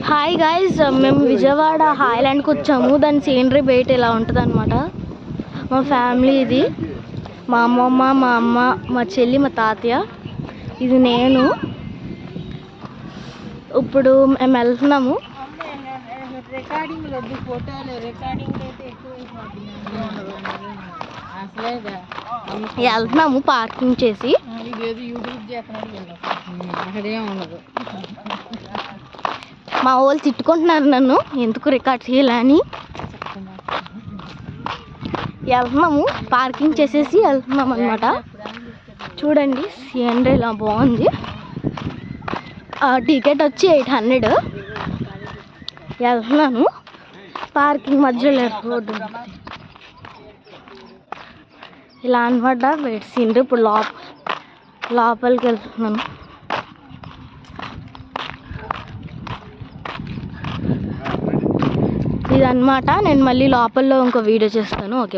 Hi guys, మేము విజయవాడ హాయ్లాండ్కి వచ్చాము. దాని సీనరీ బయట ఇలా ఉంటుంది అనమాట. మా ఫ్యామిలీ ఇది, మా అమ్మమ్మ, మా అమ్మ, మా చెల్లి, మా తాతయ్య, ఇది నేను. ఇప్పుడు మేము వెళ్తున్నాము. వెళ్తున్నాము పార్కింగ్ చేసి. మా వాళ్ళు తిట్టుకుంటున్నారు నన్ను, ఎందుకు రికార్డ్ చేయాలని. వెళ్తున్నాము, పార్కింగ్ చేసేసి వెళ్తున్నాం అనమాట. చూడండి సీనరీ ఇలా బాగుంది. టికెట్ వచ్చి 800. వెళ్తున్నాను పార్కింగ్ మధ్యలో రోడ్డు ఇలా అనమాట. సీనరీ ఇప్పుడు లోపలికి వెళ్తున్నాను. ఇదన్నమాట. నేను మళ్ళీ లోపల్లో ఇంకో వీడియో చేస్తాను. ఓకే.